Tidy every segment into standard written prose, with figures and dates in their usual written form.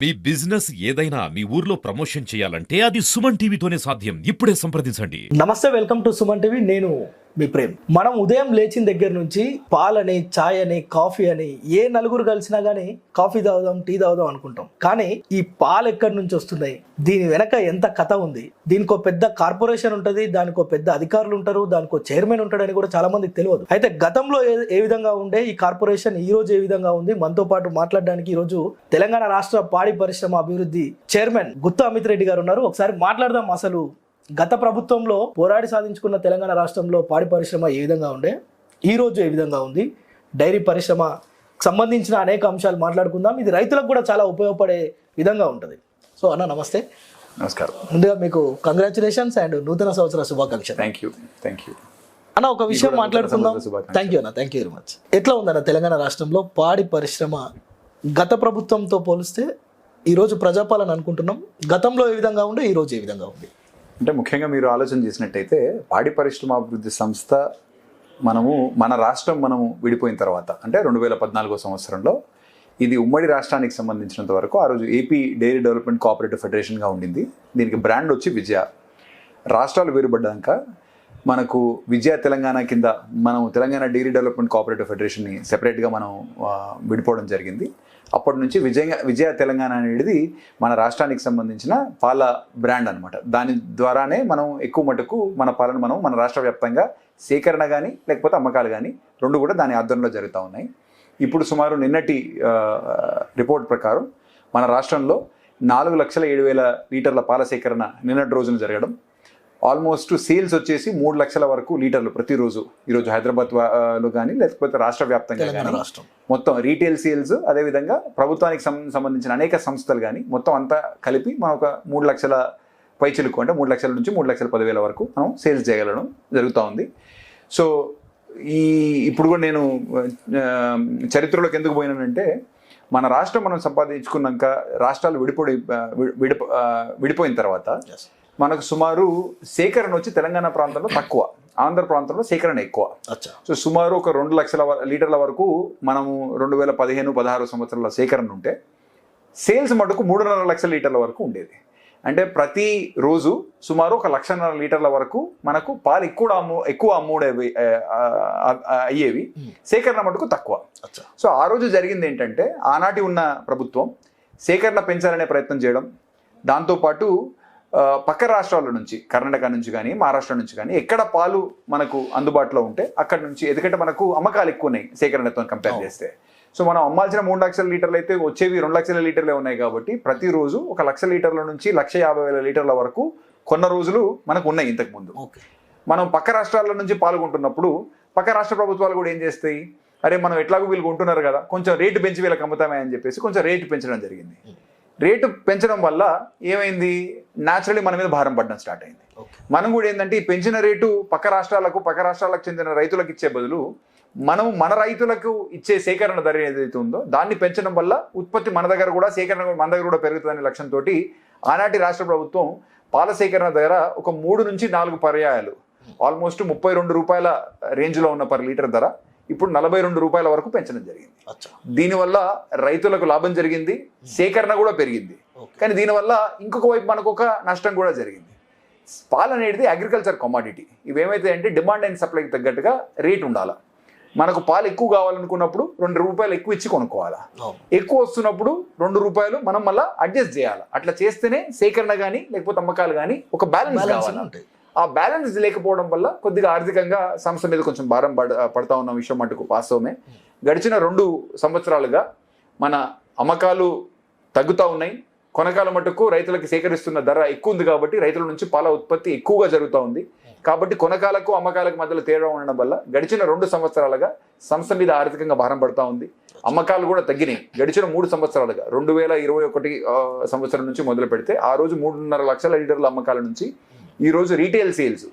మీ business ఏదైనా మీ ఊర్లో promotion చేయాలంటే అది సుమన్ టీవీతోనే సాధ్యం. ఇప్పుడే సంప్రదించండి. నమస్తే, వెల్కమ్ టు సుమన్ టీవీ. నేను మీ ప్రేమ్. మనం ఉదయం లేచిన దగ్గర నుంచి పాలని, ఛాయ్ అని, కాఫీ అని ఏ నలుగురు కలిసినా గానీ కాఫీ తాగుదాం, టీ తాగుదాం అనుకుంటాం. కానీ ఈ పాలు ఎక్కడి నుంచి వస్తున్నాయి, దీని వెనక ఎంత కథ ఉంది, దీనికో పెద్ద కార్పొరేషన్ ఉంటుంది, దానికో పెద్ద అధికారులు ఉంటారు, దానికో చైర్మన్ ఉంటాడని కూడా చాలా మందికి తెలియదు. అయితే గతంలో ఏ విధంగా ఉండే ఈ కార్పొరేషన్ ఈ రోజు ఏ విధంగా ఉంది, మనతో పాటు మాట్లాడడానికి ఈ రోజు తెలంగాణ రాష్ట్ర పాడి పరిశ్రమ అభివృద్ధి చైర్మన్ గుత్తా అమిత్ రెడ్డి గారు ఉన్నారు. ఒకసారి మాట్లాడదాం. అసలు గత ప్రభుత్వంలో పోరాడి సాధించుకున్న తెలంగాణ రాష్ట్రంలో పాడి పరిశ్రమ ఏ విధంగా ఉండే, ఈ రోజు ఏ విధంగా ఉంది, డైరీ పరిశ్రమ సంబంధించిన అనేక అంశాలు మాట్లాడుకుందాం. ఇది రైతులకు కూడా చాలా ఉపయోగపడే విధంగా ఉంటుంది. సో అన్న, నమస్తే. నమస్కారం. ముందుగా మీకు కంగ్రాచులేషన్స్ అండ్ నూతన సంవత్సర శుభాకాంక్షలు. థ్యాంక్ యూ అన్న, ఒక విషయం మాట్లాడుకుందాం. థ్యాంక్ యూ అన్న, థ్యాంక్ యూ వెరీ మచ్. ఎట్లా ఉందన్న తెలంగాణ రాష్ట్రంలో పాడి పరిశ్రమ గత ప్రభుత్వంతో పోలిస్తే ఈరోజు ప్రజాపాలన అనుకుంటున్నాం, గతంలో ఏ విధంగా ఉండే, ఈ రోజు ఏ విధంగా ఉంది? అంటే ముఖ్యంగా మీరు ఆలోచన చేసినట్టయితే పాడి పరిశ్రమ అభివృద్ధి సంస్థ మన రాష్ట్రం విడిపోయిన తర్వాత అంటే 2014 సంవత్సరంలో ఇది ఉమ్మడి రాష్ట్రానికి సంబంధించినంత వరకు ఆ రోజు ఏపీ డైరీ డెవలప్మెంట్ కోఆపరేటివ్ ఫెడరేషన్గా ఉండింది. దీనికి బ్రాండ్ వచ్చి విజయ. రాష్ట్రాలు వేరుపడ్డాక మనకు విజయ తెలంగాణ కింద తెలంగాణ డైరీ డెవలప్మెంట్ కోఆపరేటివ్ ఫెడరేషన్ని సెపరేట్గా విడిపోవడం జరిగింది. అప్పటి నుంచి విజయ తెలంగాణ అనేది మన రాష్ట్రానికి సంబంధించిన పాల బ్రాండ్ అనమాట. దాని ద్వారానే ఎక్కువ మటుకు మన పాలను మన రాష్ట్ర వ్యాప్తంగా సేకరణ కానీ లేకపోతే అమ్మకాలు కానీ రెండు కూడా దాని ఆధ్వర్యంలో జరుగుతూ ఉన్నాయి. ఇప్పుడు సుమారు నిన్నటి రిపోర్ట్ ప్రకారం మన రాష్ట్రంలో 4,07,000 లీటర్ల పాల సేకరణ నిన్నటి రోజున జరగడం, ఆల్మోస్ట్ సేల్స్ వచ్చేసి 3 లక్షల వరకు లీటర్లు ప్రతిరోజు. ఈరోజు హైదరాబాద్లో కానీ లేకపోతే రాష్ట్ర వ్యాప్తంగా కానీ మొత్తం రీటైల్ సేల్స్, అదేవిధంగా ప్రభుత్వానికి సంబంధించిన అనేక సంస్థలు కానీ మొత్తం అంతా కలిపి ఒక 3 లక్షల పైచిలుకు, అంటే 3 లక్షల నుంచి 3,10,000 వరకు సేల్స్ చేయగలడం జరుగుతూ ఉంది. సో ఇప్పుడు కూడా నేను చరిత్రలోకి ఎందుకు పోయినానంటే, మన రాష్ట్రం సంపాదించుకున్నాక రాష్ట్రాలు విడిపోయిన తర్వాత మనకు సుమారు సేకరణ వచ్చి తెలంగాణ ప్రాంతంలో తక్కువ, ఆంధ్ర ప్రాంతంలో సేకరణ ఎక్కువ. సో సుమారు ఒక 2 లక్షల లీటర్ల వరకు 2015-16 సంవత్సరాల సేకరణ ఉంటే సేల్స్ మటుకు 3.5 లక్షల లీటర్ల వరకు ఉండేది. అంటే ప్రతి రోజు సుమారు 1.5 లక్షల లీటర్ల వరకు మనకు పాలు ఎక్కువ అయ్యేవి, సేకరణ మటుకు తక్కువ. సో ఆ రోజు జరిగింది ఏంటంటే, ఆనాటి ఉన్న ప్రభుత్వం సేకరణ పెంచాలనే ప్రయత్నం చేయడం, దాంతోపాటు పక్క రాష్ట్రాల నుంచి, కర్ణాటక నుంచి కానీ మహారాష్ట్ర నుంచి కానీ ఎక్కడ పాలు మనకు అందుబాటులో ఉంటే అక్కడ నుంచి, ఎందుకంటే మనకు అమ్మకాలు ఎక్కువ ఉన్నాయి సేకరణతో కంపేర్ చేస్తే. సో మనం అమ్మాల్సిన 3 లక్షల లీటర్లు అయితే వచ్చేవి 2 లక్షల లీటర్లే ఉన్నాయి. కాబట్టి ప్రతిరోజు 1 లక్ష లీటర్ల నుంచి 1,50,000 లీటర్ల వరకు కొన్న రోజులు మనకు ఉన్నాయి ఇంతకుముందు. మనం పక్క రాష్ట్రాల నుంచి పాల్గొంటున్నప్పుడు పక్క రాష్ట్ర ప్రభుత్వాలు కూడా ఏం చేస్తాయి, అరే మనం ఎట్లాగో వీళ్ళు కొంటున్నారు కదా, కొంచెం రేటు పెంచి వీళ్ళకి అమ్ముతామే అని చెప్పేసి కొంచెం రేటు పెంచడం జరిగింది. రేటు పెంచడం వల్ల ఏమైంది, న్యాచురలీ మన మీద భారం పడడం స్టార్ట్ అయింది. మనం కూడా ఏంటంటే, ఈ పెంచిన రేటు పక్క రాష్ట్రాలకు చెందిన రైతులకు ఇచ్చే బదులు మన రైతులకు ఇచ్చే సేకరణ ధర ఏదైతే ఉందో దాన్ని పెంచడం వల్ల ఉత్పత్తి మన దగ్గర కూడా, సేకరణ మన దగ్గర కూడా పెరుగుతుందనే లక్ష్యంతో ఆనాటి రాష్ట్ర ప్రభుత్వం పాల సేకరణ దగ్గర ఒక 3 నుంచి 4 పర్యాయాలు ఆల్మోస్ట్ 32 రూపాయల రేంజ్లో ఉన్న పర్ లీటర్ ధర ఇప్పుడు 42 రూపాయల వరకు పెంచడం జరిగింది. దీనివల్ల రైతులకు లాభం జరిగింది, సేకరణ కూడా పెరిగింది. కానీ దీనివల్ల ఇంకొక వైపు మనకు ఒక నష్టం కూడా జరిగింది. పాలు అనేది అగ్రికల్చర్ కమాడిటీ. ఇవేమైతే అంటే డిమాండ్ అండ్ సప్లైకి తగ్గట్టుగా రేట్ ఉండాలి. మనకు పాలు ఎక్కువ కావాలనుకున్నప్పుడు 2 రూపాయలు ఎక్కువ ఇచ్చి కొనుక్కోవాలా, ఎక్కువ వస్తున్నప్పుడు 2 రూపాయలు మనం మళ్ళీ అడ్జస్ట్ చేయాలి. అట్లా చేస్తేనే సేకరణ కానీ లేకపోతే అమ్మకాలు కానీ ఒక బ్యాలెన్స్ కావాలి. ఆ బ్యాలెన్స్ లేకపోవడం వల్ల కొద్దిగా ఆర్థికంగా సంస్థ మీద కొంచెం భారం పడతా ఉన్న విషయం మటుకు వాస్తవమే. గడిచిన 2 సంవత్సరాలుగా మన అమ్మకాలు తగ్గుతూ ఉన్నాయి. కొనకాల మటుకు రైతులకు సేకరిస్తున్న ధర ఎక్కువ ఉంది కాబట్టి రైతుల నుంచి పాల ఉత్పత్తి ఎక్కువగా జరుగుతూ ఉంది. కాబట్టి కొనకాలకు అమ్మకాలకు మధ్యలో తేడా ఉండడం వల్ల గడిచిన 2 సంవత్సరాలుగా సంస్థ మీద ఆర్థికంగా భారం పడతా ఉంది. అమ్మకాలు కూడా తగ్గినాయి. గడిచిన 3 సంవత్సరాలుగా 2021 సంవత్సరం నుంచి మొదలు పెడితే ఆ రోజు 3.5 లక్షల లీటర్ల అమ్మకాల నుంచి ఈ రోజు రీటైల్ సేల్స్,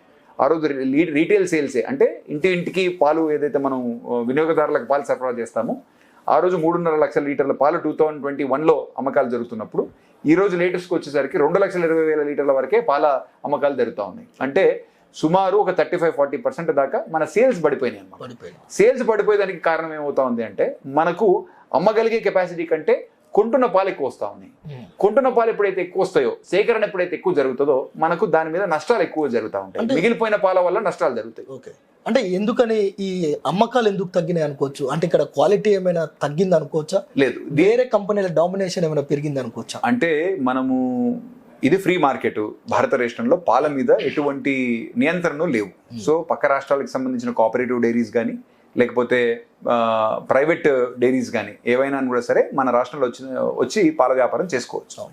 ఆ రోజు రీటైల్ సేల్సే అంటే ఇంటికి పాలు ఏదైతే మనం వినియోగదారులకు పాలు సరఫరా చేస్తామో ఆ రోజు 3.5 లక్షల లీటర్ల పాలు 2021లో అమ్మకాలు జరుగుతున్నప్పుడు ఈ రోజు లేటెస్ట్కి వచ్చేసరికి 2,20,000 లీటర్ల వరకే పాల అమ్మకాలు జరుగుతూ ఉన్నాయి. అంటే సుమారు ఒక 35-40% దాకా మన సేల్స్ పడిపోయినాయి అన్నమాట. సేల్స్ పడిపోయేదానికి కారణం ఏమవుతా ఉంది అంటే, మనకు అమ్మగలిగే కెపాసిటీ కంటే కొంటున్న పాలు ఎక్కువ వస్తూ ఉన్నాయి. కొంటున్న పాలు ఎప్పుడైతే ఎక్కువ వస్తాయో, సేకరణ ఎప్పుడైతే ఎక్కువ జరుగుతుందో మనకు దాని మీద నష్టాలు ఎక్కువ జరుగుతూ ఉంటాయి. మిగిలిపోయిన పాల వల్ల నష్టాలు జరుగుతాయి. ఓకే, అంటే ఎందుకని ఈ అమ్మకాలు ఎందుకు తగ్గినాయి అనుకోవచ్చు? అంటే ఇక్కడ క్వాలిటీ ఏమైనా తగ్గింది అనుకోవచ్చా? లేదు, వేరే కంపెనీల డామినేషన్ ఏమైనా పెరిగింది అనుకోవచ్చా? అంటే మనము ఇది ఫ్రీ మార్కెట్, భారతదేశంలో పాల మీద ఎటువంటి నియంత్రణలు లేవు. సో పక్క రాష్ట్రాలకు సంబంధించిన కోఆపరేటివ్ డైరీస్ కానీ లేకపోతే ప్రైవేట్ డైరీస్ కానీ ఏవైనా కూడా సరే మన రాష్ట్రంలో వచ్చి పాల వ్యాపారం చేసుకోవచ్చు.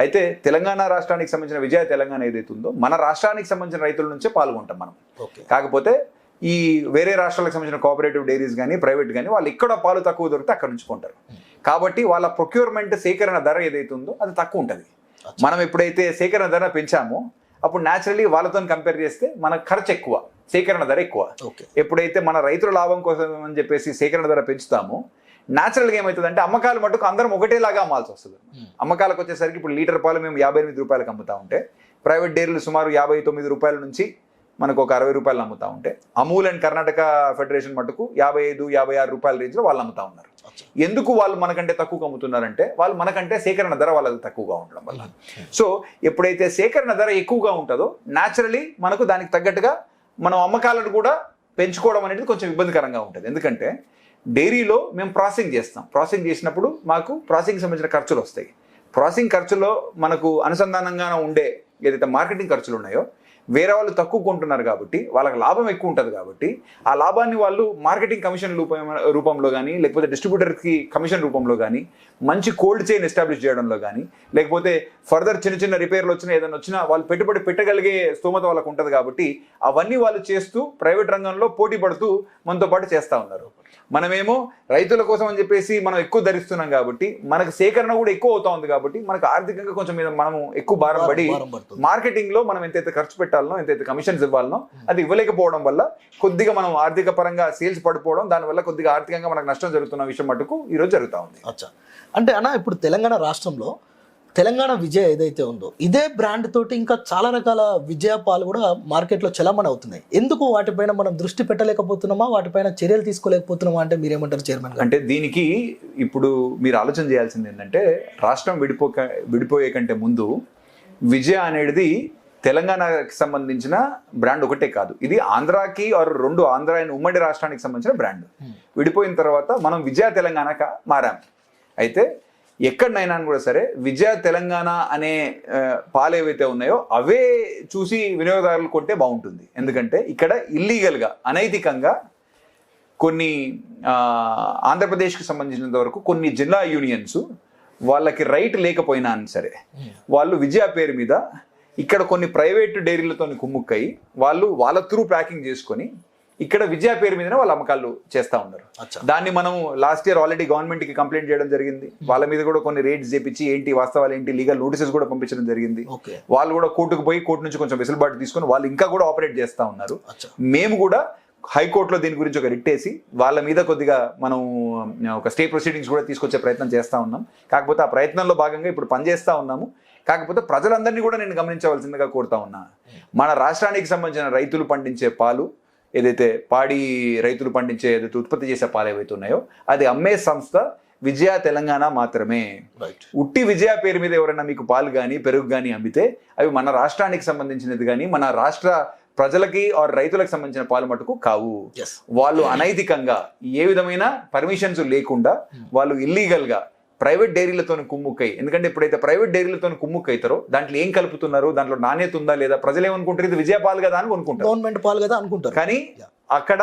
అయితే తెలంగాణ రాష్ట్రానికి సంబంధించిన విజయ తెలంగాణ ఏదైతే ఉందో మన రాష్ట్రానికి సంబంధించిన రైతుల నుంచే పాల్గొంటాం మనం. కాకపోతే ఈ వేరే రాష్ట్రాలకు సంబంధించిన కోఆపరేటివ్ డైరీస్ కానీ ప్రైవేట్ కానీ వాళ్ళు ఎక్కడ పాలు తక్కువ దొరికితే అక్కడ నుంచి కొంటారు. కాబట్టి వాళ్ళ ప్రొక్యూర్మెంట్ సేకరణ ధర ఏదైతే ఉందో అది తక్కువ ఉంటుంది. మనం ఎప్పుడైతే సేకరణ ధర పెంచామో అప్పుడు న్యాచురల్లీ వాళ్ళతో కంపేర్ చేస్తే మన ఖర్చు ఎక్కువ, సేకరణ ధర ఎక్కువ. ఎప్పుడైతే మన రైతుల లాభం కోసం అని చెప్పేసి సేకరణ ధర పెంచుతామో న్యాచురల్గా ఏమవుతుందంటే అమ్మకాలు మటుకు అందరం ఒకటేలాగా అమ్మాల్సి వస్తుంది. అమ్మకాలకు వచ్చేసరికి ఇప్పుడు లీటర్ పాలు మేము 58 రూపాయలకు అమ్ముతా ఉంటే ప్రైవేట్ డైరీలు సుమారు 59 రూపాయల నుంచి మనకు ఒక 60 రూపాయలు అమ్ముతా ఉంటే అమూల్ అండ్ కర్ణాటక ఫెడరేషన్ మటుకు 55-56 రూపాయల రేంజ్లో వాళ్ళు అమ్ముతా ఉన్నారు. ఎందుకు వాళ్ళు మనకంటే తక్కువ అమ్ముతున్నారంటే వాళ్ళు మనకంటే సేకరణ ధర వాళ్ళకి తక్కువగా ఉండడం వల్ల. సో ఎప్పుడైతే సేకరణ ధర ఎక్కువగా ఉంటుందో న్యాచురలీ మనకు దానికి తగ్గట్టుగా మనం అమ్మకాలను కూడా పెంచుకోవడం అనేది కొంచెం ఇబ్బందికరంగా ఉంటుంది. ఎందుకంటే డైరీలో మేము ప్రాసెసింగ్ చేస్తాం, ప్రాసెసింగ్ చేసినప్పుడు మాకు ప్రాసెసింగ్ సంబంధించిన ఖర్చులు వస్తాయి. ప్రాసెసింగ్ ఖర్చులో మనకు అనుసంధానంగా ఉండే ఏదైతే మార్కెటింగ్ ఖర్చులు ఉన్నాయో వేరే వాళ్ళు తక్కువ కొంటున్నారు కాబట్టి వాళ్ళకి లాభం ఎక్కువ ఉంటుంది. కాబట్టి ఆ లాభాన్ని వాళ్ళు మార్కెటింగ్ కమిషన్ రూపంలో కానీ లేకపోతే డిస్ట్రిబ్యూటర్కి కమిషన్ రూపంలో కానీ మంచి కోల్డ్ చైన్ ఎస్టాబ్లిష్ చేయడంలో కానీ లేకపోతే ఫర్దర్ చిన్న చిన్న రిపేర్లు వచ్చినా ఏదైనా వచ్చినా వాళ్ళు పెట్టుబడి పెట్టగలిగే స్తోమత వాళ్ళకు ఉంటుంది. కాబట్టి అవన్నీ వాళ్ళు చేస్తూ ప్రైవేట్ రంగంలో పోటీ పడుతూ మనతో పాటు చేస్తూ ఉన్నారు. మనమేమో రైతుల కోసం అని చెప్పేసి మనం ఎక్కువ ధరిస్తున్నాం కాబట్టి మనకు సేకరణ కూడా ఎక్కువ అవుతా ఉంది. కాబట్టి మనకు ఆర్థికంగా కొంచెం మీద మనము ఎక్కువ భారం పడి మార్కెటింగ్ లో మనం ఎంతైతే ఖర్చు పెట్టాలనో ఎంతైతే కమిషన్స్ ఇవ్వాలనో అది ఇవ్వలేకపోవడం వల్ల కొద్దిగా మనం ఆర్థిక పరంగా సేల్స్ పడిపోవడం, దానివల్ల కొద్దిగా ఆర్థికంగా మనకు నష్టం జరుగుతున్న విషయం మటుకు ఈరోజు జరుగుతూ ఉంది. అంటే అన్న ఇప్పుడు తెలంగాణ రాష్ట్రంలో తెలంగాణ విజయ ఏదైతే ఉందో ఇదే బ్రాండ్ తోటి ఇంకా చాలా రకాల విజయ పాలు కూడా మార్కెట్లో చలామణి అవుతున్నాయి. ఎందుకు వాటిపైన మనం దృష్టి పెట్టలేకపోతున్నామా, వాటిపైన చర్యలు తీసుకోలేకపోతున్నామా అంటే మీరేమంటారు చైర్మన్? అంటే దీనికి ఇప్పుడు మీరు ఆలోచన చేయాల్సింది ఏంటంటే రాష్ట్రం విడిపోయే కంటే ముందు విజయ అనేది తెలంగాణకి సంబంధించిన బ్రాండ్ ఒకటే కాదు, ఇది ఆంధ్రాకి రెండు ఆంధ్ర అండ్ ఉమ్మడి రాష్ట్రానికి సంబంధించిన బ్రాండ్. విడిపోయిన తర్వాత మనం విజయ తెలంగాణగా మారాం. అయితే ఎక్కడనైనా కూడా సరే విజయ తెలంగాణ అనే పాలు ఏవైతే ఉన్నాయో అవే చూసి వినియోగదారులు కొంటే బాగుంటుంది. ఎందుకంటే ఇక్కడ ఇల్లీగల్గా అనైతికంగా కొన్ని ఆంధ్రప్రదేశ్కి సంబంధించినంత వరకు కొన్ని జిల్లా యూనియన్స్ వాళ్ళకి రైట్ లేకపోయినా సరే వాళ్ళు విజయ పేరు మీద ఇక్కడ కొన్ని ప్రైవేటు డైరీలతో కుమ్ముక్కై వాళ్ళు వాళ్ళ త్రూ ప్యాకింగ్ చేసుకొని ఇక్కడ విజయ పేరు మీదనే వాళ్ళు అమ్మకాలు చేస్తూ ఉన్నారు. దాన్ని మనం లాస్ట్ ఇయర్ ఆల్రెడీ గవర్నమెంట్కి కంప్లైంట్ చేయడం జరిగింది. వాళ్ళ మీద కూడా కొన్ని రేట్స్ చేపించి ఏంటి వాస్తవాలు ఏంటి లీగల్ నోటీసెస్ కూడా పంపించడం జరిగింది. వాళ్ళు కూడా కోర్టుకు పోయి కోర్టు నుంచి కొంచెం వెసులుబాటు తీసుకొని వాళ్ళు ఇంకా కూడా ఆపరేట్ చేస్తూ ఉన్నారు. మేము కూడా హైకోర్టులో దీని గురించి ఒక రిట్ వేసి వాళ్ళ మీద కొద్దిగా మనం ఒక స్టే ప్రొసీడింగ్స్ కూడా తీసుకొచ్చే ప్రయత్నం చేస్తూ ఉన్నాం. కాకపోతే ఆ ప్రయత్నంలో భాగంగా ఇప్పుడు పనిచేస్తూ ఉన్నాము. కాకపోతే ప్రజలందరినీ కూడా నేను గమనించవలసిందిగా కోరుతా ఉన్నా, మన రాష్ట్రానికి సంబంధించిన రైతులు పండించే పాలు ఏదైతే పాడి రైతులు పండించే ఏదైతే ఉత్పత్తి చేసే పాలు ఏవైతే ఉన్నాయో అది అమ్మే సంస్థ విజయ తెలంగాణ మాత్రమే. ఉట్టి విజయ పేరు మీద ఎవరైనా మీకు పాలు కానీ పెరుగు కానీ అమ్మితే అవి మన రాష్ట్రానికి సంబంధించినది కానీ మన రాష్ట్ర ప్రజలకి ఆర్ రైతులకు సంబంధించిన పాలు మటుకు కావు. వాళ్ళు అనైతికంగా ఏ విధమైన పర్మిషన్స్ లేకుండా వాళ్ళు ఇల్లీగల్గా ప్రైవేట్ డైరీలతో కుమ్ముక్కై, ఎందుకంటే ఎప్పుడైతే ప్రైవేట్ డైరీలతో కుమ్ముక్కైతారో దాంట్లో ఏం కలుపుతున్నారు, దాంట్లో నాణ్యత ఉందా లేదా, ప్రజలు ఏమనుకుంటారు ఇది విజయ పాలు కదా అని అనుకుంటారు, గవర్నమెంట్ పాలు కదా అనుకుంటారు. కానీ అక్కడ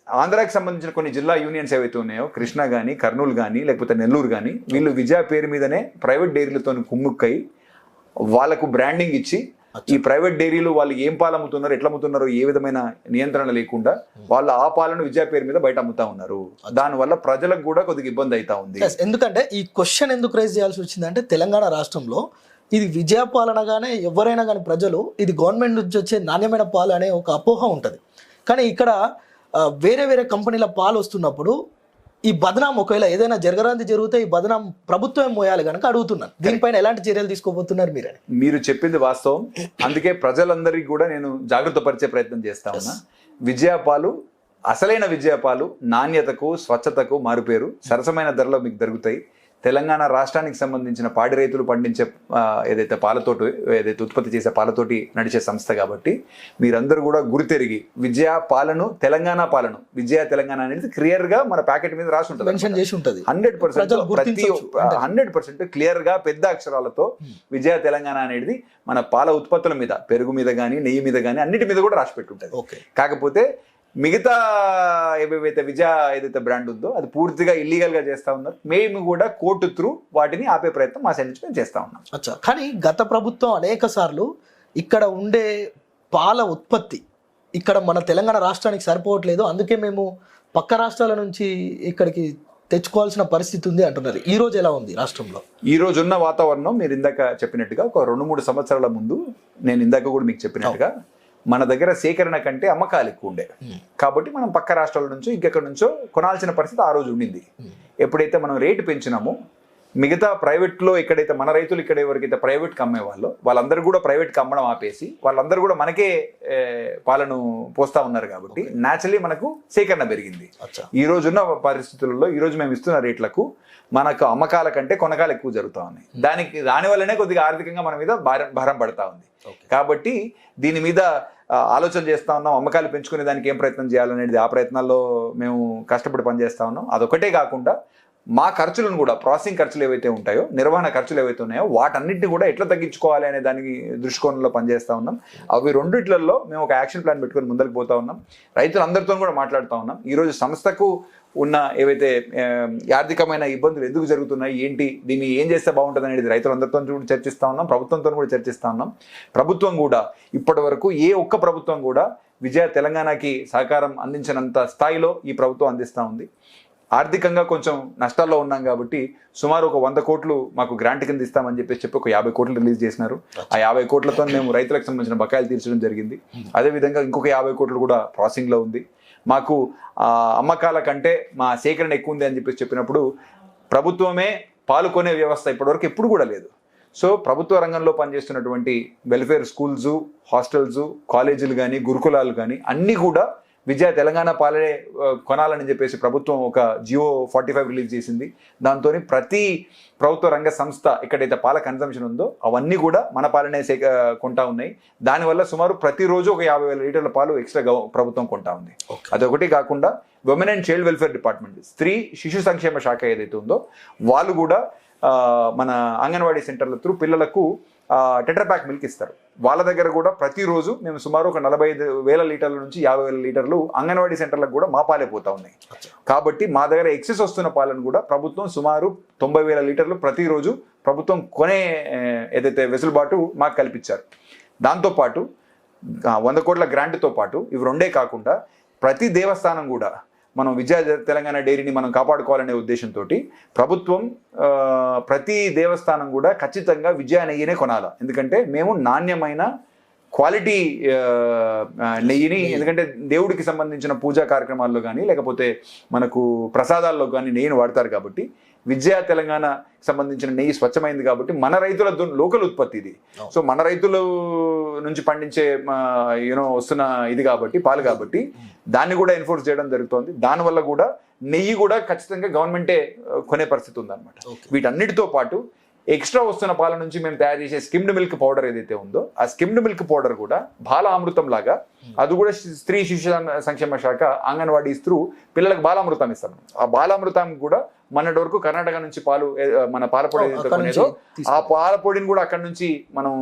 ఆంధ్రాకి సంబంధించిన కొన్ని జిల్లా యూనియన్స్ ఏవైతే ఉన్నాయో కృష్ణా కానీ కర్నూలు కానీ లేకపోతే నెల్లూరు కానీ వీళ్ళు విజయ పేరు మీదనే ప్రైవేట్ డైరీలతో కుమ్ముక్కై వాళ్ళకు బ్రాండింగ్ ఇచ్చి ఈ ప్రైవేట్ డైరీలు వాళ్ళు ఏం పాలు అమ్ముతున్నారు ఎట్లా అమ్ముతున్నారో ఏ విధమైన నియంత్రణ లేకుండా వాళ్ళు ఆ పాలను విజయ పేరు మీద బయట అమ్ముతా ఉన్నారు. దానివల్ల ప్రజలకు కూడా కొద్దిగా ఇబ్బంది అవుతా ఉంది. ఎందుకంటే ఈ క్వశ్చన్ ఎందుకు రైజ్ చేయాల్సి వచ్చిందంటే తెలంగాణ రాష్ట్రంలో ఇది విజయ పాలనగానే ఎవరైనా కానీ ప్రజలు ఇది గవర్నమెంట్ నుంచి వచ్చే నాణ్యమైన పాలు అనే ఒక అపోహ ఉంటుంది. కానీ ఇక్కడ వేరే వేరే కంపెనీల పాలు వస్తున్నప్పుడు ఈ బదనాం ఒకవేళ ఏదైనా జరగరాంది జరిగితే ఈ బదనాం ప్రభుత్వం మోయాలి కనుక అడుగుతున్నాను, దీనిపైన ఎలాంటి చర్యలు తీసుకోబోతున్నారు మీరని? మీరు చెప్పింది వాస్తవం, అందుకే ప్రజలందరికీ కూడా నేను జాగ్రత్త పరిచే ప్రయత్నం చేస్తా ఉన్నా. విజయ పాలు అసలైన విజయ పాలు నాణ్యతకు స్వచ్ఛతకు మారుపేరు, సరసమైన ధరలో మీకు దొరుకుతాయి. తెలంగాణ రాష్ట్రానికి సంబంధించిన పాడి రైతులు పండించే ఏదైతే పాలతోటి ఏదైతే ఉత్పత్తి చేసే పాలతోటి నడిచే సంస్థ కాబట్టి మీరందరూ కూడా గురితెరిగి విజయ పాలను తెలంగాణ పాలను విజయ తెలంగాణ అనేది క్లియర్ గా మన ప్యాకెట్ మీద రాసి ఉంటుంది, మెన్షన్ చేసి ఉంటుంది. 100% ప్రతి 100% క్లియర్ గా పెద్ద అక్షరాలతో విజయ తెలంగాణ అనేది మన పాల ఉత్పత్తుల మీద, పెరుగు మీద కానీ నెయ్యి మీద కానీ అన్నిటి మీద కూడా రాసి పెట్టుంటది. కాకపోతే మిగతా ఏవైతే విజయ ఏదైతే బ్రాండ్ ఉందో అది పూర్తిగా ఇల్లీగల్ గా చేస్తా ఉన్నారు. మేము కూడా కోర్టు త్రూ వాటిని ఆపే ప్రయత్నం మా సైడ్ నుంచి మేము చేస్తా ఉన్నాం. అచ్చా, కానీ గత ప్రభుత్వం అనేక సార్లు ఇక్కడ ఉండే పాల ఉత్పత్తి ఇక్కడ మన తెలంగాణ రాష్ట్రానికి సరిపోవట్లేదు, అందుకే మేము పక్క రాష్ట్రాల నుంచి ఇక్కడికి తెచ్చుకోవాల్సిన పరిస్థితి ఉంది అంటున్నారు. ఈ రోజు ఎలా ఉంది రాష్ట్రంలో? ఈ రోజు ఉన్న వాతావరణం మీరు ఇందాక చెప్పినట్టుగా ఒక 2-3 సంవత్సరాల ముందు నేను ఇందాక కూడా మీకు చెప్పినట్టుగా మన దగ్గర సేకరణ కంటే అమ్మకాలు ఎక్కువ ఉండే కాబట్టి మనం పక్క రాష్ట్రాల నుంచో ఇంకెక్కడి నుంచో కొనాల్సిన పరిస్థితి ఆ రోజు ఉండింది. ఎప్పుడైతే మనం రేటు పెంచినామో మిగతా ప్రైవేట్లో ఎక్కడైతే మన రైతులు ఇక్కడ ఎవరికైతే ప్రైవేట్కి అమ్మేవాళ్ళో వాళ్ళందరూ కూడా ప్రైవేట్కి అమ్మడం ఆపేసి వాళ్ళందరూ కూడా మనకే పాలను పోస్తా ఉన్నారు కాబట్టి న్యాచురలీ మనకు సేకరణ పెరిగింది. ఈ రోజున్న పరిస్థితులలో ఈ రోజు మేము ఇస్తున్న రేట్లకు మనకు అమ్మకాల కంటే కొనకాలు ఎక్కువ జరుగుతూ ఉన్నాయి. దానివల్లనే కొద్దిగా ఆర్థికంగా మన మీద భారం పడతా ఉంది. కాబట్టి దీని మీద ఆలోచన చేస్తా ఉన్నాం, అమ్మకాలు పెంచుకునే దానికి ఏం ప్రయత్నం చేయాలనేది ఆ ప్రయత్నాల్లో మేము కష్టపడి పనిచేస్తా ఉన్నాం. అదొకటే కాకుండా మా ఖర్చులను కూడా, ప్రాసెసింగ్ ఖర్చులు ఏవైతే ఉంటాయో, నిర్వహణ ఖర్చులు ఏవైతే ఉన్నాయో వాటన్నింటినీ కూడా ఎట్లా తగ్గించుకోవాలి అనే దానికి దృష్టికోణంలో పనిచేస్తూ ఉన్నాం. అవి రెండిట్లలో మేము ఒక యాక్షన్ ప్లాన్ పెట్టుకొని ముందరికి పోతా ఉన్నాం. రైతులందరితో కూడా మాట్లాడుతూ ఉన్నాం. ఈరోజు సంస్థకు ఉన్న ఏవైతే ఆర్థికమైన ఇబ్బందులు ఎందుకు జరుగుతున్నాయి, ఏంటి, దీన్ని ఏం చేస్తే బాగుంటుంది అనేది రైతులందరితో కూడా చర్చిస్తూ ఉన్నాం, ప్రభుత్వంతో కూడా చర్చిస్తూ ఉన్నాం. ప్రభుత్వం కూడా ఇప్పటి వరకు ఏ ఒక్క ప్రభుత్వం కూడా విజయ తెలంగాణకి సహకారం అందించినంత స్థాయిలో ఈ ప్రభుత్వం అందిస్తూ ఉంది. ఆర్థికంగా కొంచెం నష్టాల్లో ఉన్నాం కాబట్టి సుమారు ఒక 100 కోట్లు మాకు గ్రాంట్ కింద ఇస్తామని చెప్పి ఒక 50 కోట్లు రిలీజ్ చేసినారు. ఆ 50 కోట్లతో మేము రైతులకు సంబంధించిన బకాయిలు తీర్చడం జరిగింది. అదేవిధంగా ఇంకొక 50 కోట్లు కూడా ప్రాసెసింగ్లో ఉంది. మాకు అమ్మకాల కంటే మా సేకరణ ఎక్కువ ఉంది అని చెప్పినప్పుడు ప్రభుత్వమే పాల్గొనే వ్యవస్థ ఇప్పటివరకు ఎప్పుడు కూడా లేదు. సో ప్రభుత్వ రంగంలో పనిచేస్తున్నటువంటి వెల్ఫేర్ స్కూల్స్, హాస్టల్స్, కాలేజీలు కానీ, గురుకులాలు కానీ అన్నీ కూడా విజయ తెలంగాణ పాలనే కొనాలని చెప్పేసి ప్రభుత్వం ఒక జియో 45 రిలీజ్ చేసింది. దాంతో ప్రతి ప్రభుత్వ రంగ సంస్థ ఎక్కడైతే పాల కన్సంప్షన్ ఉందో అవన్నీ కూడా మన పాలనే కొంటా ఉన్నాయి. దానివల్ల సుమారు ప్రతిరోజు ఒక 50,000 లీటర్ల పాలు ఎక్స్ట్రా ప్రభుత్వం కొంటా ఉంది. అదొకటి కాకుండా women and child welfare department, స్త్రీ శిశు సంక్షేమ శాఖ ఏదైతే ఉందో వాళ్ళు కూడా మన అంగన్వాడీ సెంటర్ల త్రూ పిల్లలకు టెట్రాప్యాక్ మిల్క్ ఇస్తారు. వాళ్ళ దగ్గర కూడా ప్రతిరోజు మేము సుమారు ఒక 45,000 లీటర్ల నుంచి 50,000 లీటర్లు అంగన్వాడీ సెంటర్లకు కూడా మా పాలే పోతా ఉన్నాయి. కాబట్టి మా దగ్గర ఎక్సెస్ వస్తున్న పాలను కూడా ప్రభుత్వం సుమారు 90,000 లీటర్లు ప్రతిరోజు ప్రభుత్వం కొనే ఏదైతే వెసులుబాటు మాకు కల్పించారు. దాంతోపాటు 100 కోట్ల గ్రాంట్తో పాటు ఇవి రెండే కాకుండా ప్రతి దేవస్థానం కూడా మనం విజయ తెలంగాణ డైరీని మనం కాపాడుకోవాలనే ఉద్దేశంతో ప్రభుత్వం ప్రతి దేవస్థానం కూడా ఖచ్చితంగా విజయ నెయ్యినే కొనాలి. ఎందుకంటే మేము నాణ్యమైన క్వాలిటీ నెయ్యిని, ఎందుకంటే దేవుడికి సంబంధించిన పూజా కార్యక్రమాల్లో కానీ లేకపోతే మనకు ప్రసాదాల్లో కానీ నెయ్యిని వాడతారు కాబట్టి విజయ తెలంగాణ సంబంధించిన నెయ్యి స్వచ్ఛమైంది కాబట్టి మన రైతుల లోకల్ ఉత్పత్తి ఇది. సో మన రైతుల నుంచి పండించే వస్తున్న ఇది కాబట్టి పాలు కాబట్టి దాన్ని కూడా ఎన్ఫోర్స్ చేయడం జరుగుతుంది. దానివల్ల కూడా నెయ్యి కూడా ఖచ్చితంగా గవర్నమెంటే కొనే పరిస్థితి ఉందన్నమాట. వీటన్నిటితో పాటు ఎక్స్ట్రా వస్తున్న పాల నుంచి మేము తయారు చేసే స్కిమ్డ్ మిల్క్ పౌడర్ ఏదైతే ఉందో ఆ స్కిమ్డ్ మిల్క్ పౌడర్ కూడా బాలామృతం లాగా అది కూడా స్త్రీ శిశు సంక్షేమ శాఖ అంగన్వాడీ త్రూ పిల్లలకు బాలామృతం ఇస్తాం. ఆ బాలామృతం కూడా మొన్నటి వరకు కర్ణాటక నుంచి మన పాలపొడి ఏదైతే కొనేదో ఆ పాలపొడిని కూడా అక్కడ నుంచి మనం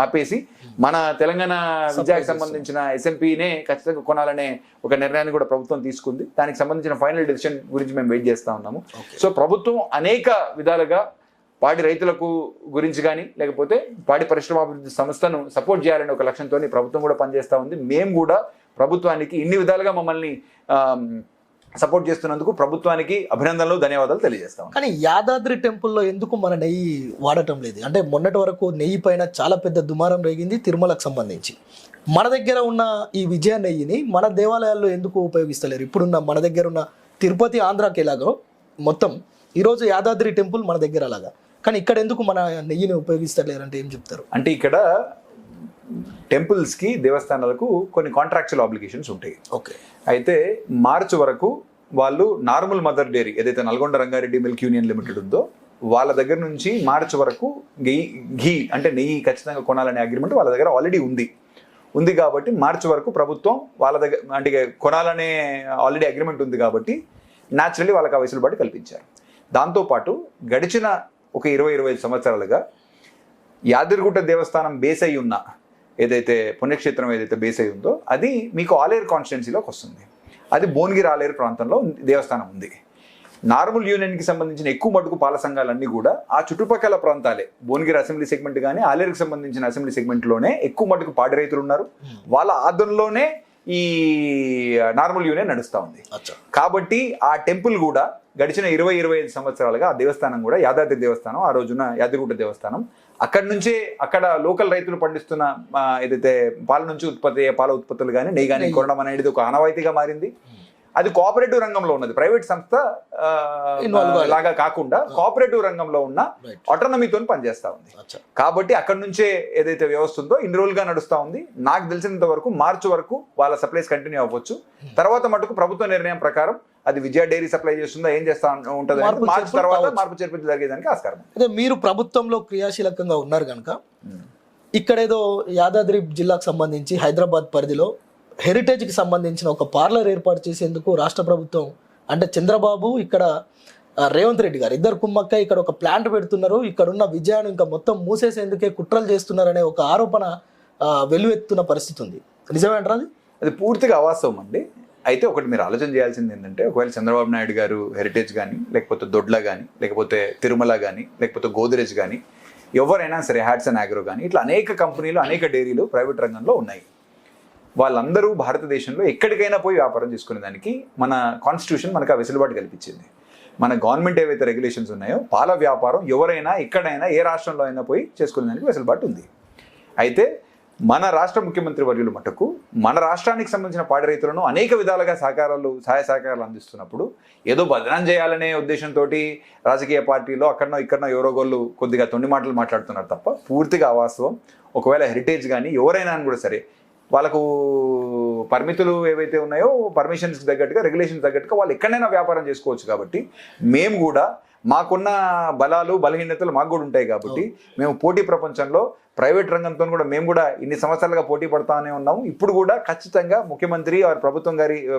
ఆపేసి మన తెలంగాణ విద్యకు సంబంధించిన ఎస్ఎంపీనే ఖచ్చితంగా కొనాలనే ఒక నిర్ణయాన్ని కూడా ప్రభుత్వం తీసుకుంది. దానికి సంబంధించిన ఫైనల్ డెసిషన్ గురించి మేము వెయిట్ చేస్తా ఉన్నాము. సో ప్రభుత్వం అనేక విధాలుగా పాడి రైతులకు గురించి కానీ లేకపోతే పాడి పరిశ్రమాభివృద్ధి సంస్థను సపోర్ట్ చేయాలనే ఒక లక్ష్యంతో ప్రభుత్వం కూడా పనిచేస్తూ ఉంది. మేము కూడా ప్రభుత్వానికి ఇన్ని విధాలుగా మమ్మల్ని సపోర్ట్ చేస్తున్నందుకు ప్రభుత్వానికి అభినందనలు, ధన్యవాదాలు తెలియజేస్తాం. కానీ యాదాద్రి టెంపుల్లో ఎందుకు మన నెయ్యి వాడటం లేదు? అంటే మొన్నటి వరకు నెయ్యి పైన చాలా పెద్ద దుమారం రేగింది తిరుమలకు సంబంధించి. మన దగ్గర ఉన్న ఈ విజయ నెయ్యిని మన దేవాలయాల్లో ఎందుకు ఉపయోగిస్తలేరు? ఇప్పుడున్న మన దగ్గర ఉన్న తిరుపతి, ఆంధ్రాకి ఎలాగో మొత్తం ఈరోజు యాదాద్రి టెంపుల్ మన దగ్గర అలాగా, కానీ ఇక్కడ ఎందుకు మన నెయ్యిని ఉపయోగిస్తలేరు అంటే ఏం చెప్తారు? అంటే ఇక్కడ టెంపుల్స్కి, దేవస్థానాలకు కొన్ని కాంట్రాక్చువల్ ఆబ్లిగేషన్స్ ఉంటాయి. ఓకే. అయితే మార్చి వరకు వాళ్ళు నార్మల్ మదర్ డైరీ ఏదైతే Nalgonda Rangareddy milk union limited ఉందో వాళ్ళ దగ్గర నుంచి మార్చి వరకు ఘీ అంటే నెయ్యి ఖచ్చితంగా కొనాలనే అగ్రిమెంట్ వాళ్ళ దగ్గర ఆల్రెడీ ఉంది కాబట్టి మార్చి వరకు ప్రభుత్వం వాళ్ళ దగ్గర అంటే కొనాలనే ఆల్రెడీ అగ్రిమెంట్ ఉంది కాబట్టి న్యాచురల్లీ వాళ్ళకి ఆ వెసులుబాటు కల్పించారు. దాంతోపాటు గడిచిన ఒక 20-25 సంవత్సరాలుగా యాదగిరిగుట్ట దేవస్థానం బేస్ అయి ఉన్న ఏదైతే పుణ్యక్షేత్రం ఏదైతే బేస్ అయి ఉందో అది మీకు ఆలేరు కాన్స్టిట్యున్సీలోకి వస్తుంది. అది భువనగిరి ఆలేరు ప్రాంతంలో దేవస్థానం ఉంది. నార్మల్ యూనియన్కి సంబంధించిన ఎక్కువ మటుకు పాల సంఘాలన్నీ కూడా ఆ చుట్టుపక్కల ప్రాంతాలే భువనగిరి అసెంబ్లీ సెగ్మెంట్ కానీ ఆలేరుకి సంబంధించిన అసెంబ్లీ సెగ్మెంట్లోనే ఎక్కువ మటుకు పాడి రైతులు ఉన్నారు. వాళ్ళ ఆధ్వర్యంలోనే ఈ నార్మల్ యూనియన్ నడుస్తూ ఉంది. కాబట్టి ఆ టెంపుల్ కూడా గడిచిన 20-25 సంవత్సరాలుగా ఆ దేవస్థానం కూడా యాదాద్రి దేవస్థానం, ఆ రోజున యాదగిరిగుట్ట దేవస్థానం అక్కడి నుంచే అక్కడ లోకల్ రైతులు పండిస్తున్న ఏదైతే పాల నుంచి ఉత్పత్తి అయ్యే పాల ఉత్పత్తులు కానీ నెయ్యి కానీ కొనడం అనేది ఒక ఆనవాయితీగా మారింది. అది కోఆపరేటివ్ రంగంలో ఉన్నది, ప్రైవేట్ సంస్థ లాగా కాకుండా కోఆపరేటివ్ రంగంలో ఉన్న ఆటోనమీతో పనిచేస్తా ఉంది. కాబట్టి అక్కడి నుంచే ఏదైతే వ్యవస్థ ఉందో ఇన్ని రోజులుగా నడుస్తూ ఉంది. నాకు తెలిసినంత వరకు మార్చి వరకు వాళ్ళ సప్లైస్ కంటిన్యూ అవ్వచ్చు. తర్వాత మటుకు ప్రభుత్వ నిర్ణయం ప్రకారం అది విజయ డైరీ సప్లై చేస్తుందా ఏం చేస్తా ఉంటుంది మార్చి తర్వాత మార్పు చేర్పులు జరిగేదానికి ఆస్కారం. అదే మీరు ప్రభుత్వంలో క్రియాశీలకంగా ఉన్నారు కనుక ఇక్కడేదో యాదాద్రి జిల్లాకు సంబంధించి హైదరాబాద్ పరిధిలో హెరిటేజ్కి సంబంధించిన ఒక పార్లర్ ఏర్పాటు చేసేందుకు రాష్ట్ర ప్రభుత్వం అంటే చంద్రబాబు ఇక్కడ రేవంత్ రెడ్డి గారు ఇద్దరు కుమ్మక్క ఇక్కడ ఒక ప్లాంట్ పెడుతున్నారు, ఇక్కడున్న విజయాన్ని ఇంకా మొత్తం మూసేసేందుకే కుట్రలు చేస్తున్నారనే ఒక ఆరోపణ వెలువెత్తున్న పరిస్థితి ఉంది. నిజమేంటారా? అది పూర్తిగా అవాస్తవం అండి. అయితే ఒకటి మీరు ఆలోచన చేయాల్సింది ఏంటంటే ఒకవేళ చంద్రబాబు నాయుడు గారు హెరిటేజ్ కానీ లేకపోతే దొడ్ల కానీ లేకపోతే తిరుమల కానీ లేకపోతే గోద్రేజ్ కానీ ఎవరైనా సరే హ్యాట్స్ అండ్ ఆగ్రో కానీ ఇట్లా అనేక కంపెనీలు అనేక డైరీలు ప్రైవేట్ రంగంలో ఉన్నాయి. వాళ్ళందరూ భారతదేశంలో ఎక్కడికైనా పోయి వ్యాపారం చేసుకునే దానికి మన కాన్స్టిట్యూషన్ మనకు ఆ వెసులుబాటు కల్పించింది. మన గవర్నమెంట్ ఏవైతే రెగ్యులేషన్స్ ఉన్నాయో పాల వ్యాపారం ఎవరైనా ఎక్కడైనా ఏ రాష్ట్రంలో అయినా పోయి చేసుకునే దానికి వెసులుబాటు ఉంది. అయితే మన రాష్ట్ర ముఖ్యమంత్రి వర్యులు మటుకు మన రాష్ట్రానికి సంబంధించిన పాడి రైతులను అనేక విధాలుగా సహాయ సహకారాలు అందిస్తున్నప్పుడు ఏదో బదనాం చేయాలనే ఉద్దేశంతో రాజకీయ పార్టీలో అక్కడనో ఇక్కడనో ఎవరోగోళ్ళు కొద్దిగా తొండి మాటలు మాట్లాడుతున్నారు తప్ప పూర్తిగా అవాస్తవం. ఒకవేళ హెరిటేజ్ కానీ ఎవరైనా కూడా సరే వాళ్ళకు పరిమితులు ఏవైతే ఉన్నాయో పర్మిషన్స్ తగ్గట్టుగా రెగ్యులేషన్స్ తగ్గట్టుగా వాళ్ళు ఎక్కడైనా వ్యాపారం చేసుకోవచ్చు. కాబట్టి మేము కూడా మాకున్న బలాలు బలహీనతలు మాకు కూడా ఉంటాయి. కాబట్టి మేము పోటీ ప్రపంచంలో ప్రైవేట్ రంగంతో కూడా మేము కూడా ఇన్ని సంవత్సరాలుగా పోటీ పడతానే ఉన్నాము. ఇప్పుడు కూడా ఖచ్చితంగా ముఖ్యమంత్రి వారి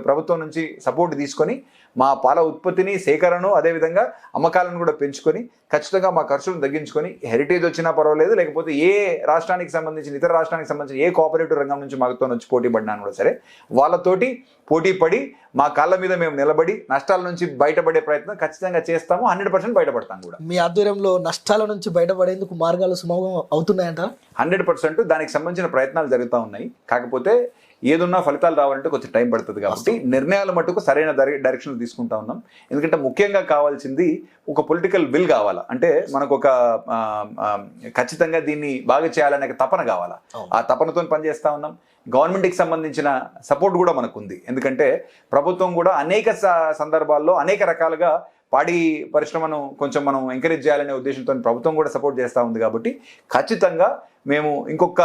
ప్రభుత్వం నుంచి సపోర్ట్ తీసుకొని మా పాల ఉత్పత్తిని సేకరణను అదేవిధంగా అమ్మకాలను కూడా పెంచుకొని ఖచ్చితంగా మా ఖర్చులను తగ్గించుకొని హెరిటేజ్ వచ్చినా పర్వాలేదు లేకపోతే ఏ రాష్ట్రానికి సంబంధించిన ఇతర రాష్ట్రానికి సంబంధించిన ఏ కోఆపరేటివ్ రంగం నుంచి మాతో వచ్చి పోటీ పడినా కూడా సరే వాళ్ళతోటి పోటీ పడి మా కాళ్ళ మీద మేము నిలబడి నష్టాల నుంచి బయటపడే ప్రయత్నం ఖచ్చితంగా చేస్తాము. 100% బయటపడతాం కూడా. మీ ఆధ్వర్యంలో నష్టాల నుంచి బయటపడేందుకు మార్గాలు సులభంగా అవుతున్నాయంట? 100% దానికి సంబంధించిన ప్రయత్నాలు జరుగుతూ ఉన్నాయి. కాకపోతే ఏదున్నా ఫలితాలు రావాలంటే కొంచెం టైం పడుతుంది. కాబట్టి నిర్ణయాలు మటుకు సరైన డైరెక్షన్ తీసుకుంటా ఉన్నాం. ఎందుకంటే ముఖ్యంగా కావాల్సింది ఒక పొలిటికల్ విల్ కావాలా, అంటే మనకు ఒక ఖచ్చితంగా దీన్ని బాగా చేయాలనే తపన కావాలా. ఆ తపనతో పనిచేస్తా ఉన్నాం. గవర్నమెంట్కి సంబంధించిన సపోర్ట్ కూడా మనకు ఉంది. ఎందుకంటే ప్రభుత్వం కూడా అనేక సందర్భాల్లో అనేక రకాలుగా పాడి పరిశ్రమను కొంచెం మనం ఎంకరేజ్ చేయాలనే ఉద్దేశంతో ప్రభుత్వం కూడా సపోర్ట్ చేస్తూ ఉంది. కాబట్టి ఖచ్చితంగా మేము ఇంకొక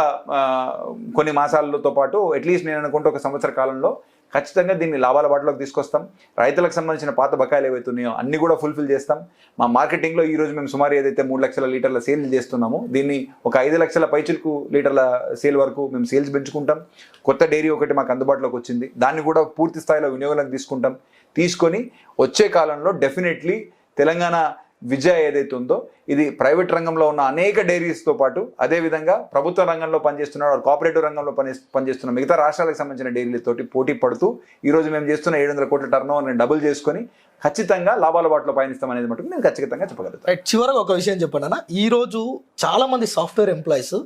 కొన్ని మాసాలతో పాటు అట్లీస్ట్ నేను అనుకుంటే ఒక సంవత్సర కాలంలో ఖచ్చితంగా దీన్ని లాభాల బాటలోకి తీసుకొస్తాం. రైతులకు సంబంధించిన పాత బకాయిలు ఏవైతే ఉన్నాయో అన్ని కూడా ఫుల్ఫిల్ చేస్తాం. మా మార్కెటింగ్లో ఈరోజు మేము సుమారు ఏదైతే 3 లక్షల లీటర్ల సేల్ చేస్తున్నామో దీన్ని ఒక 5 లక్షల పైచిలకు లీటర్ల సేల్ వరకు మేము సేల్స్ పెంచుకుంటాం. కొత్త డైరీ ఒకటి మాకు అందుబాటులోకి వచ్చింది, దాన్ని కూడా పూర్తి స్థాయిలో వినియోగంలోకి తీసుకొని వచ్చే కాలంలో డెఫినెట్లీ తెలంగాణ విజయ ఏదైతే ఉందో ఇది ప్రైవేట్ రంగంలో ఉన్న అనేక డైరీస్తో పాటు అదేవిధంగా ప్రభుత్వ రంగంలో పనిచేస్తున్న కోఆపరేటివ్ రంగంలో పనిచేస్తున్న మిగతా రాష్ట్రాలకు సంబంధించిన డైరీలతోటి పోటీ పడుతూ ఈరోజు మేము చేస్తున్న 700 కోట్ల టర్న్ ఓవర్ని డబుల్ చేసుకొని ఖచ్చితంగా లాభాల బాటలో పయనిస్తాం అనేది మటుకు నేను ఖచ్చితంగా చెప్పగలుగుతాను. చివరగా ఒక విషయం చెప్పండి అన్న, ఈరోజు చాలామంది సాఫ్ట్వేర్ ఎంప్లాయీస్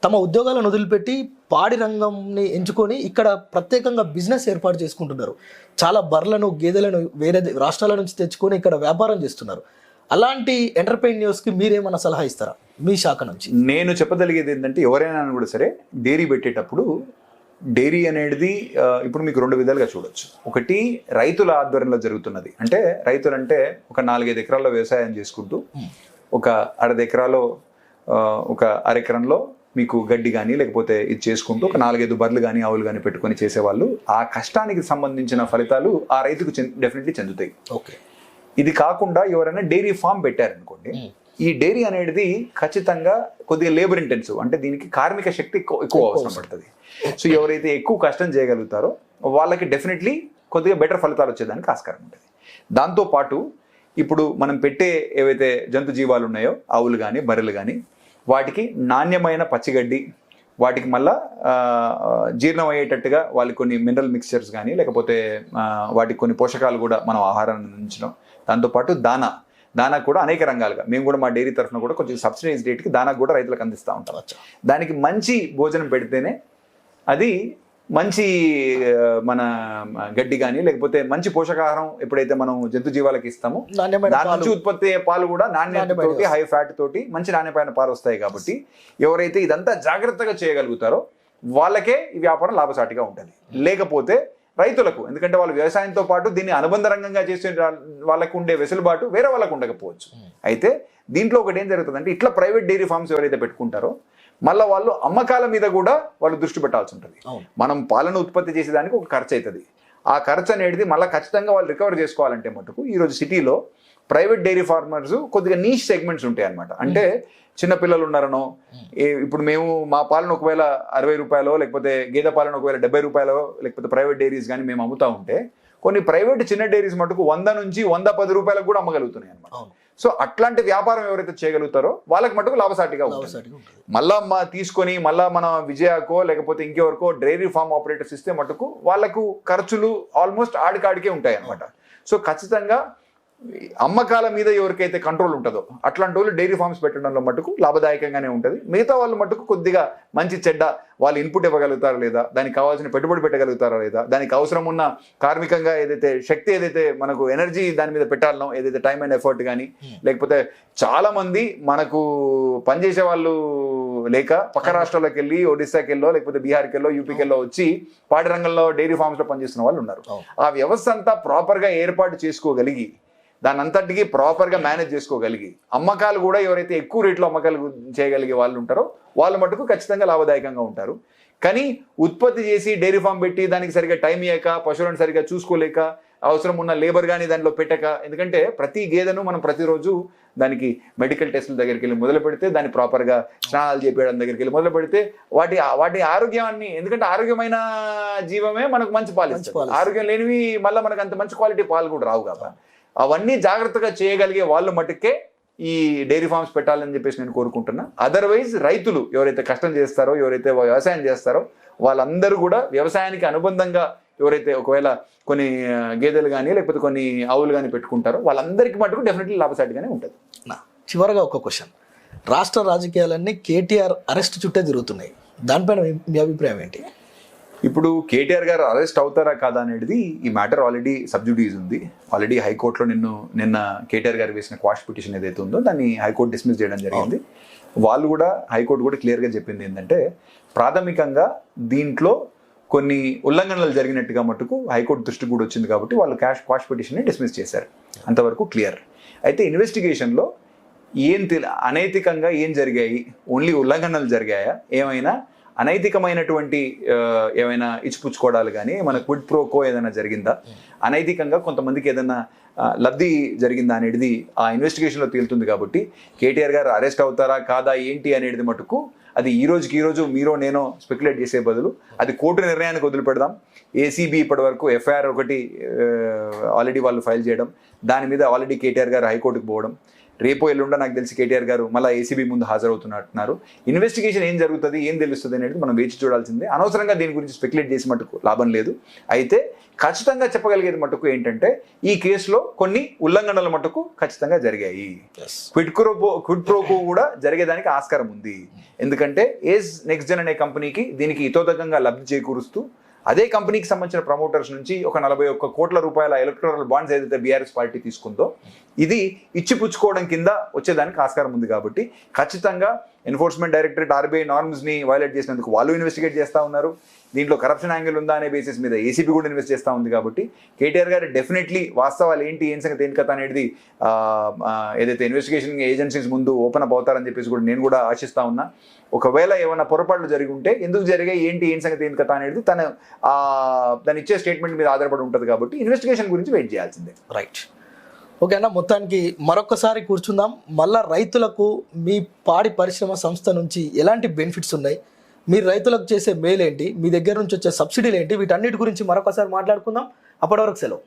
తమ ఉద్యోగాలను వదిలిపెట్టి పాడి రంగంని ఎంచుకొని ఇక్కడ ప్రత్యేకంగా బిజినెస్ ఏర్పాటు చేసుకుంటున్నారు. చాలా బర్రెలను గేదెలను వేరే రాష్ట్రాల నుంచి తెచ్చుకొని ఇక్కడ వ్యాపారం చేస్తున్నారు. అలాంటి ఎంటర్ప్రెన్యూర్స్కి మీరేమన్నా సలహా ఇస్తారా మీ శాఖ నుంచి? నేను చెప్పదలిగేది ఏంటంటే ఎవరైనా కూడా సరే డైరీ పెట్టేటప్పుడు డైరీ అనేది ఇప్పుడు మీకు 2 విధాలుగా చూడొచ్చు. ఒకటి రైతుల ఆధ్వర్యంలో జరుగుతున్నది, అంటే రైతులంటే ఒక 4-5 ఎకరాల్లో వ్యవసాయం చేసుకుంటూ ఒక 1/2 ఎకరాలో ఒక అరెకరంలో మీకు గడ్డి కానీ లేకపోతే ఇది చేసుకుంటూ ఒక 4-5 బర్రెలు కానీ ఆవులు కానీ పెట్టుకొని చేసేవాళ్ళు. ఆ కష్టానికి సంబంధించిన ఫలితాలు ఆ రైతుకు డెఫినెట్లీ చెందుతాయి. ఓకే. ఇది కాకుండా ఎవరైనా డైరీ ఫామ్ పెట్టారనుకోండి, ఈ డైరీ అనేది ఖచ్చితంగా కొద్దిగా లేబర్ ఇంటెన్సివ్, అంటే దీనికి కార్మిక శక్తి ఎక్కువ అవసరం పడుతుంది. సో ఎవరైతే ఎక్కువ కష్టం చేయగలుగుతారో వాళ్ళకి డెఫినెట్లీ కొద్దిగా బెటర్ ఫలితాలు వచ్చేదానికి ఆస్కారం ఉంటుంది. దాంతోపాటు ఇప్పుడు మనం పెట్టే ఏవైతే జంతు జీవాలు ఉన్నాయో ఆవులు కానీ బర్రెలు కానీ, వాటికి నాణ్యమైన పచ్చిగడ్డి, వాటికి మళ్ళా జీర్ణం అయ్యేటట్టుగా వాళ్ళకి కొన్ని మినరల్ మిక్స్చర్స్ కానీ లేకపోతే వాటికి కొన్ని పోషకాలు కూడా మనం ఆహారాన్ని అందించడం. దాంతోపాటు దానా కూడా అనేక రంగాలుగా మేము కూడా మా డైరీ తరఫున కూడా కొంచెం సబ్సిడైజ్ రేట్కి దానా కూడా రైతులకు అందిస్తూ ఉంటాం. దానికి మంచి భోజనం పెడితేనే అది మంచి మన గడ్డి కానీ లేకపోతే మంచి పోషకాహారం ఎప్పుడైతే మనం జంతు జీవాలకు ఇస్తామో దాని నుంచి ఉత్పత్తి అయ్యే పాలు కూడా నాణ్యతతోటి హై ఫ్యాట్ తోటి మంచి నాణ్యమైన పాలు వస్తాయి. కాబట్టి ఎవరైతే ఇదంతా జాగ్రత్తగా చేయగలుగుతారో వాళ్ళకే ఈ వ్యాపారం లాభసాటిగా ఉంటుంది. లేకపోతే రైతులకు, ఎందుకంటే వాళ్ళు వ్యవసాయంతో పాటు దీన్ని అనుబంధ రంగంగా చేసే వాళ్ళకు ఉండే వెసులుబాటు వేరే వాళ్ళకు ఉండకపోవచ్చు. అయితే దీంట్లో ఒకటి ఏం జరుగుతుందంటే, ఇట్లా ప్రైవేట్ డైరీ ఫార్మ్స్ ఎవరైతే పెట్టుకుంటారో మళ్ళీ వాళ్ళు అమ్మకాల మీద కూడా వాళ్ళు దృష్టి పెట్టాల్సి ఉంటుంది. మనం పాలను ఉత్పత్తి చేసేదానికి ఒక ఖర్చు అవుతుంది. ఆ ఖర్చు అనేది మళ్ళీ ఖచ్చితంగా వాళ్ళు రికవర్ చేసుకోవాలంటే మటుకు ఈరోజు సిటీలో ప్రైవేట్ డైరీ ఫార్మర్స్ కొద్దిగా నీష్ సెగ్మెంట్స్ ఉంటాయి అనమాట. అంటే చిన్నపిల్లలు ఉన్నారనో, ఇప్పుడు మేము మా పాలను ఒకవేళ 60 రూపాయలు లేకపోతే గేదె పాలను ఒకవేళ 70 రూపాయలు లేకపోతే ప్రైవేట్ డైరీస్ కానీ మేము అమ్ముతా ఉంటే, కొన్ని ప్రైవేట్ చిన్న డైరీస్ మటుకు 100 నుంచి 110 రూపాయలకు కూడా అమ్మగలుగుతున్నాయి అనమాట. సో అట్లాంటి వ్యాపారం ఎవరైతే చేయగలుగుతారో వాళ్ళకి మటుకు లాభసాటిగా ఉంటుంది. మళ్ళా తీసుకొని మళ్ళా మన విజయాకో లేకపోతే ఇంకెవరికో డైరీ ఫార్మ్ ఆపరేటర్స్ ఇస్తే మటుకు వాళ్ళకు ఖర్చులు ఆల్మోస్ట్ ఆడికాడికే ఉంటాయి అనమాట. సో ఖచ్చితంగా అమ్మకాల మీద ఎవరికైతే కంట్రోల్ ఉంటుందో అట్లాంటి వాళ్ళు డైరీ ఫార్మ్స్ పెట్టడంలో మటుకు లాభదాయకంగానే ఉంటుంది. మిగతా వాళ్ళు మటుకు కొద్దిగా మంచి చెడ్డ వాళ్ళు ఇన్పుట్ ఇవ్వగలుగుతారా లేదా, దానికి కావాల్సిన పెట్టుబడి పెట్టగలుగుతారా లేదా, దానికి అవసరం ఉన్న కార్మికంగా ఏదైతే శక్తి ఏదైతే మనకు ఎనర్జీ దాని మీద పెట్టాలనో ఏదైతే టైం అండ్ ఎఫర్ట్ కానీ, లేకపోతే చాలా మంది మనకు పనిచేసే వాళ్ళు లేక పక్క రాష్ట్రాలకు వెళ్ళి ఒడిశాకి వెళ్ళో లేకపోతే బీహార్కి వెళ్ళో యూపీకి వెళ్ళో వచ్చి పాడి రంగంలో డైరీ ఫార్మ్స్ లో పనిచేస్తున్న వాళ్ళు ఉన్నారు. ఆ వ్యవస్థ అంతా ప్రాపర్ గా ఏర్పాటు చేసుకోగలిగి దాని అంతటికి ప్రాపర్గా మేనేజ్ చేసుకోగలిగి అమ్మకాలు కూడా ఎవరైతే ఎక్కువ రేట్లో అమ్మకాలు చేయగలిగే వాళ్ళు ఉంటారో వాళ్ళు మటుకు ఖచ్చితంగా లాభదాయకంగా ఉంటారు. కానీ ఉత్పత్తి చేసి డైరీ ఫామ్ పెట్టి దానికి సరిగ్గా టైం ఇయ్యక, పశువులను సరిగ్గా చూసుకోలేక, అవసరం ఉన్న లేబర్ కానీ దానిలో పెట్టక, ఎందుకంటే ప్రతి గేదెను మనం ప్రతిరోజు దానికి మెడికల్ టెస్టుల దగ్గరికి వెళ్ళి మొదలు పెడితే, దాన్ని ప్రాపర్గా స్నానాలు చేపేయడం దగ్గరికి వెళ్ళి మొదలు పెడితే వాటి ఆరోగ్యాన్ని, ఎందుకంటే ఆరోగ్యమైన జీవమే మనకు మంచి పాలు ఇస్తుంది. ఆరోగ్యం లేనివి మళ్ళీ మనకు అంత మంచి క్వాలిటీ పాలు కూడా రావు కాబట్టి అవన్నీ జాగ్రత్తగా చేయగలిగే వాళ్ళు మటుకే ఈ డైరీ ఫార్మ్స్ పెట్టాలని చెప్పేసి నేను కోరుకుంటున్నా. అదర్వైజ్ రైతులు ఎవరైతే కష్టం చేస్తారో, ఎవరైతే వ్యవసాయం చేస్తారో వాళ్ళందరూ కూడా వ్యవసాయానికి అనుబంధంగా ఎవరైతే ఒకవేళ కొన్ని గేదెలు కానీ లేకపోతే కొన్ని ఆవులు కానీ పెట్టుకుంటారో వాళ్ళందరికీ మటుకు డెఫినెట్లీ లాభసాటిగానే ఉంటుంది. చివరగా ఒక క్వశ్చన్, రాష్ట్ర రాజకీయాలన్నీ కేటీఆర్ అరెస్ట్ చుట్టే తిరుగుతున్నాయి, దానిపైన మీ అభిప్రాయం ఏంటి? ఇప్పుడు కేటీఆర్ గారు అరెస్ట్ అవుతారా కాదా అనేది ఈ మ్యాటర్ ఆల్రెడీ సబ్జుడీస్ ఉంది. ఆల్రెడీ హైకోర్టులో నిన్న కేటీఆర్ గారు వేసిన క్వాష్ పిటిషన్ ఏదైతే ఉందో దాన్ని హైకోర్టు డిస్మిస్ చేయడం జరిగింది. వాళ్ళు కూడా హైకోర్టు కూడా క్లియర్గా చెప్పింది ఏంటంటే, ప్రాథమికంగా దీంట్లో కొన్ని ఉల్లంఘనలు జరిగినట్టుగా మటుకు హైకోర్టు దృష్టికి కూడా వచ్చింది కాబట్టి వాళ్ళు క్వాష్ పిటిషన్ని డిస్మిస్ చేశారు. అంతవరకు క్లియర్. అయితే ఇన్వెస్టిగేషన్లో అనైతికంగా ఏం జరిగాయి, ఓన్లీ ఉల్లంఘనలు జరిగాయా, ఏమైనా అనైతికమైనటువంటి ఏమైనా ఇచ్చిపుచ్చుకోవడాలు కానీ మన క్విడ్ ప్రోకో ఏదైనా జరిగిందా, అనైతికంగా కొంతమందికి ఏదైనా లబ్ధి జరిగిందా అనేది ఆ ఇన్వెస్టిగేషన్లో తేలుతుంది. కాబట్టి కేటీఆర్ గారు అరెస్ట్ అవుతారా కాదా ఏంటి అనేది మటుకు అది ఈ రోజు మీరో నేనో స్పెక్యులేట్ చేసే బదులు అది కోర్టు నిర్ణయానికి వదిలిపెడదాం. ఏసీబీ ఇప్పటి వరకు ఎఫ్ఐఆర్ ఒకటి ఆల్రెడీ వాళ్ళు ఫైల్ చేయడం, దాని మీద ఆల్రెడీ కేటీఆర్ గారు హైకోర్టుకు పోవడం, రేపో ఎల్లుండా నాకు తెలిసి కేటీఆర్ గారు మళ్ళీ ఏసీబీ ముందు హాజరవుతున్నట్టున్నారు. ఇన్వెస్టిగేషన్ ఏం జరుగుతుంది, ఏం తెలుస్తుంది అనేది మనం వేచి చూడాల్సిందే. అనవసరంగా దీని గురించి స్పెక్యులేట్ చేసి మటుకు లాభం లేదు. అయితే ఖచ్చితంగా చెప్పగలిగేది మటుకు ఏంటంటే, ఈ కేసులో కొన్ని ఉల్లంఘనలు మటుకు ఖచ్చితంగా జరిగాయి. క్విడ్ ప్రోకో కూడా జరిగేదానికి ఆస్కారం ఉంది. ఎందుకంటే ఏజ్ నెక్స్ట్ జెన్ అనే కంపెనీకి దీనికి ఇతోదకంగా లబ్ధి చేకూరుస్తూ అదే కంపెనీకి సంబంధించిన ప్రమోటర్స్ నుంచి ఒక 41 కోట్ల రూపాయల ఎలక్టోరల్ బాండ్స్ ఏదైతే బీఆర్ఎస్ పార్టీ తీసుకుందో ఇది ఇచ్చిపుచ్చుకోవడం కింద వచ్చేదానికి ఆస్కారం ఉంది. కాబట్టి ఖచ్చితంగా ఎన్ఫోర్స్మెంట్ డైరెక్టరేట్ ఆర్బీఐ నార్మ్స్ని వైలేట్ చేసినందుకు వాళ్ళు ఇన్వెస్టిగేట్ చేస్తూ ఉన్నారు. దీంట్లో కరప్షన్ యాంగిల్ ఉందా అనే బేసిస్ మీద ఏసీబీ కూడా ఇన్వెస్ట్ చేస్తూ ఉంది. కాబట్టి కేటీఆర్ గారు డెఫినెట్లీ వాస్తవాలు ఏంటి, ఏం సంగతి, ఏం కథ అనేది ఏదైతే ఇన్వెస్టిగేషన్ ఏజెన్సీస్ ముందు ఓపెన్ అప్ అవుతారని చెప్పేసి కూడా నేను కూడా ఆశిస్తా ఉన్నా. ఒకవేళ ఏమైనా పొరపాట్లు జరిగి ఉంటే ఎందుకు జరిగాయి, ఏంటి, ఏం సంగతి, ఏం కథ అనేది తను ఇచ్చే స్టేట్మెంట్ మీద ఆధారపడి ఉంటుంది. కాబట్టి ఇన్వెస్టిగేషన్ గురించి వెయిట్ చేయాల్సిందే. రైట్. ఓకే అన్న, మొత్తానికి మరొకసారి కూర్చుందాం. మళ్ళా రైతులకు మీ పాడి పరిశ్రమ సంస్థ నుంచి ఎలాంటి బెనిఫిట్స్ ఉన్నాయి, మీరు రైతులకు చేసే మేలు ఏంటి, మీ దగ్గర నుంచి వచ్చే సబ్సిడీలు ఏంటి, వీటన్నిటి గురించి మరొకసారి మాట్లాడుకుందాం. అప్పటి వరకు సెలవు.